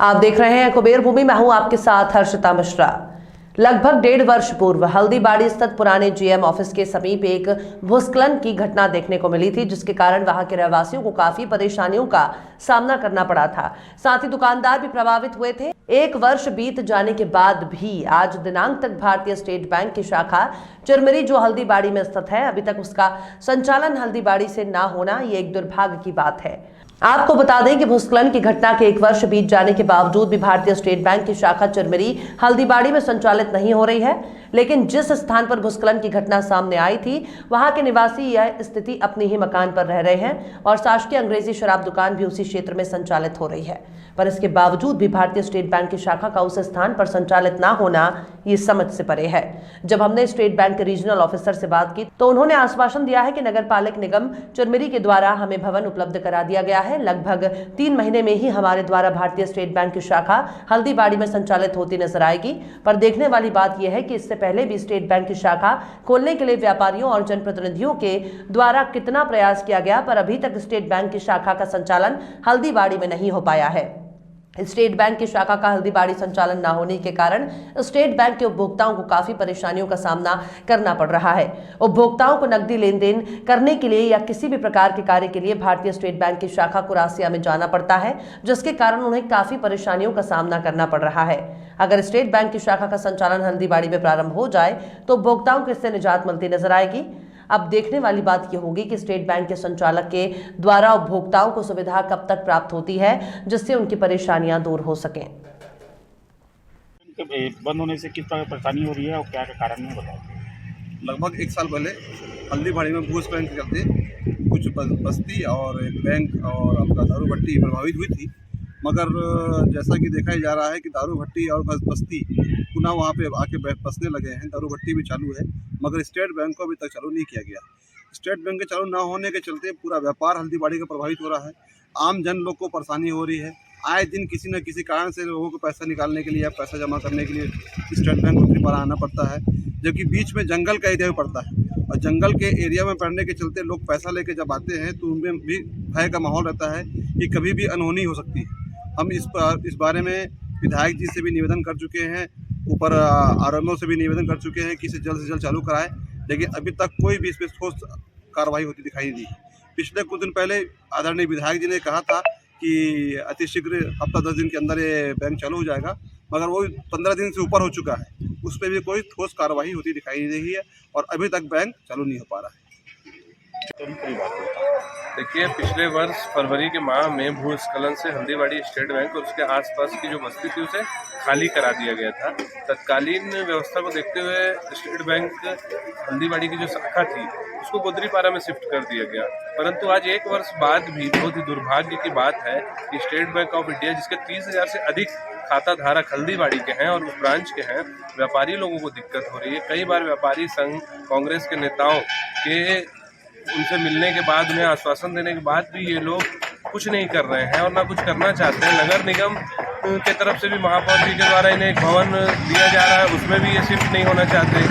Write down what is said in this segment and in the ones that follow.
आप देख रहे हैं कुबेर भूमि। मैं हूं आपके साथ हर्षिता मिश्रा। लगभग 1.5 वर्ष पूर्व हल्दीबाड़ी स्थित पुराने जीएम ऑफिस के समीप एक भूस्खलन की घटना देखने को मिली थी, जिसके कारण वहां के रहवासियों को काफी परेशानियों का सामना करना पड़ा था। साथ ही दुकानदार भी प्रभावित हुए थे। 1 वर्ष बीत जाने के बाद भी आज दिनांक तक भारतीय स्टेट बैंक की शाखा चिरमिरी जो हल्दीबाड़ी में स्थित है, अभी तक उसका संचालन हल्दीबाड़ी से ना होना ये एक दुर्भाग्य की बात है। आपको बता दें कि भूस्खलन की घटना के 1 वर्ष बीत जाने के बावजूद भी भारतीय स्टेट बैंक की शाखा चिरमिरी हल्दीबाड़ी में संचालित नहीं हो रही है। लेकिन जिस स्थान पर भूस्खलन की घटना सामने आई थी, वहां के निवासी यह स्थिति अपने ही मकान पर रह रहे हैं और शासकीय अंग्रेजी शराब दुकान भी उसी क्षेत्र में संचालित हो रही है। पर इसके बावजूद भी भारतीय स्टेट बैंक की शाखा का उस स्थान पर संचालित ना होना ये समझ से परे है। जब हमने स्टेट बैंक के रीजनल ऑफिसर से बात की तो उन्होंने आश्वासन दिया है कि नगर पालिक निगम चिरमिरी के द्वारा हमें भवन उपलब्ध करा दिया गया है। लगभग 3 महीने में ही हमारे द्वारा भारतीय स्टेट बैंक की शाखा हल्दीबाड़ी में संचालित होती नजर आएगी। पर देखने वाली बात यह है कि इससे पहले भी स्टेट बैंक की शाखा खोलने के लिए व्यापारियों और जनप्रतिनिधियों के द्वारा कितना प्रयास किया गया, पर अभी तक स्टेट बैंक की शाखा का संचालन हल्दीबाड़ी में नहीं हो पाया है। स्टेट बैंक की शाखा का हल्दीबाड़ी संचालन न होने के कारण स्टेट बैंक के उपभोक्ताओं को काफी परेशानियों का सामना करना पड़ रहा है। उपभोक्ताओं को नकदी लेन देन करने के लिए या किसी भी प्रकार के कार्य के लिए भारतीय स्टेट बैंक की शाखा कुरासिया में जाना पड़ता है, जिसके कारण उन्हें काफी परेशानियों का सामना करना पड़ रहा है। अगर स्टेट बैंक की शाखा का संचालन हल्दीबाड़ी में प्रारंभ हो जाए तो उपभोक्ताओं को इससे निजात मिलती नजर आएगी। अब देखने वाली बात यह होगी कि स्टेट बैंक के संचालक के द्वारा उपभोक्ताओं को सुविधा कब तक प्राप्त होती है, जिससे उनकी परेशानियां दूर हो सकें। बंद होने से किस तरह परेशानी हो रही है और क्या कारण है बताओ। लगभग 1 साल पहले हल्दीबाड़ी में भूस्खलन के चलते कुछ बस्ती और एक बैंक और आपका दारू भट्टी प्रभावित हुई थी। मगर जैसा कि देखा जा रहा है कि दारू भट्टी और बस्ती पुनः वहाँ पे आके बसने लगे हैं। दारू भट्टी भी चालू है, मगर स्टेट बैंक को अभी तक चालू नहीं किया गया। स्टेट बैंक के चालू ना होने के चलते पूरा व्यापार हल्दीबाड़ी का प्रभावित हो रहा है। आम जन लोग को परेशानी हो रही है। आए दिन किसी न किसी कारण से लोगों को पैसा निकालने के लिए या पैसा जमा करने के लिए स्टेट बैंक को बार आना पड़ता है, जबकि बीच में जंगल का एरिया में पड़ता है और जंगल के एरिया में पड़ने के चलते लोग पैसा लेके जब आते हैं तो उनमें भी भय का माहौल रहता है कि कभी भी अनहोनी हो सकती है। हम इस बारे में विधायक जी से भी निवेदन कर चुके हैं, ऊपर आरएमओ से भी निवेदन कर चुके हैं कि इसे जल्द से जल्द चालू कराएं, लेकिन अभी तक कोई भी इस पर ठोस कार्रवाई होती दिखाई नहीं दी। पिछले कुछ दिन पहले आदरणीय विधायक जी ने कहा था कि अतिशीघ्र हफ्ता 10 दिन के अंदर ये बैंक चालू हो जाएगा, मगर वो 15 दिन से ऊपर हो चुका है। उस पर भी कोई ठोस कार्रवाई होती दिखाई नहीं रही है और अभी तक बैंक चालू नहीं हो पा रहा है। देखिए, पिछले वर्ष फरवरी के माह में भूस्खलन से हल्दीबाड़ी स्टेट बैंक और उसके आसपास की जो बस्ती थी उसे खाली करा दिया गया था। तत्कालीन व्यवस्था को देखते हुए स्टेट बैंक हल्दीबाड़ी की जो शाखा थी उसको गोदरीपारा में शिफ्ट कर दिया गया। परंतु आज 1 वर्ष बाद भी बहुत ही दुर्भाग्य की बात है कि स्टेट बैंक ऑफ इंडिया, जिसके 30,000 से अधिक खाता धारक हल्दीबाड़ी के हैं और उस ब्रांच के हैं, व्यापारी लोगों को दिक्कत हो रही है। कई बार व्यापारी संघ कांग्रेस के नेताओं के उनसे मिलने के बाद, उन्हें आश्वासन देने के बाद भी ये लोग कुछ नहीं कर रहे हैं और ना कुछ करना चाहते हैं। नगर निगम के तरफ से भी महापौर जी के द्वारा इन्हें एक भवन दिया जा रहा है, उसमें भी ये शिफ्ट नहीं होना चाहते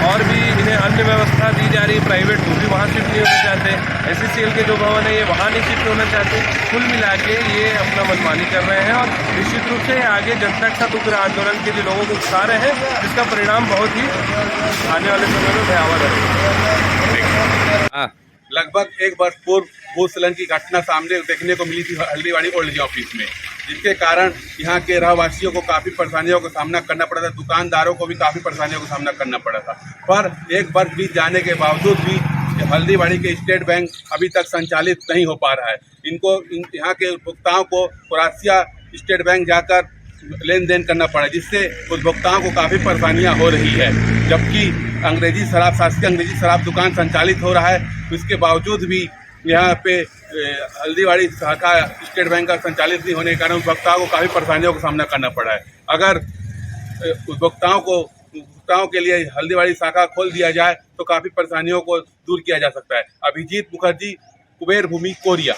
और भी इन्हें अन्य व्यवस्था दी जा रही है प्राइवेट, वो भी वहाँ शिफ्ट नहीं होना चाहते। एससीसीएल के जो भवन है ये वहाँ नहीं शिफ्ट होना चाहते। कुल मिला के ये अपना मनमानी कर रहे हैं और निश्चित रूप से आगे जनता के साथ उग्र आंदोलन के लिए लोगों को उकसा रहे हैं, जिसका परिणाम बहुत ही आने वाले समय में भयावह रहेगा। लगभग 1 वर्ष पूर्व भूस्खलन की घटना सामने देखने को मिली थी हल्दीबाड़ी ओल्ड जी ऑफिस में, जिसके कारण यहाँ के रहवासियों को काफ़ी परेशानियों का सामना करना पड़ा था। दुकानदारों को भी काफ़ी परेशानियों का सामना करना पड़ा था। पर 1 वर्ष बीत जाने के बावजूद भी हल्दीबाड़ी के स्टेट बैंक अभी तक संचालित नहीं हो पा रहा है। यहाँ के उपभोक्ताओं को कुरासिया स्टेट बैंक जाकर लेन देन करना पड़ा, जिससे उपभोक्ताओं को काफ़ी परेशानियां हो रही है। जबकि शासकीय अंग्रेजी शराब दुकान संचालित हो रहा है, उसके बावजूद भी यहाँ पे हल्दीबाड़ी शाखा स्टेट बैंक का संचालित नहीं होने के कारण उपभोक्ताओं को काफ़ी परेशानियों का सामना करना पड़ा है। अगर उपभोक्ताओं के लिए हल्दीबाड़ी शाखा खोल दिया जाए तो काफ़ी परेशानियों को दूर किया जा सकता है। अभिजीत मुखर्जी, कुबेर भूमि, कोरिया।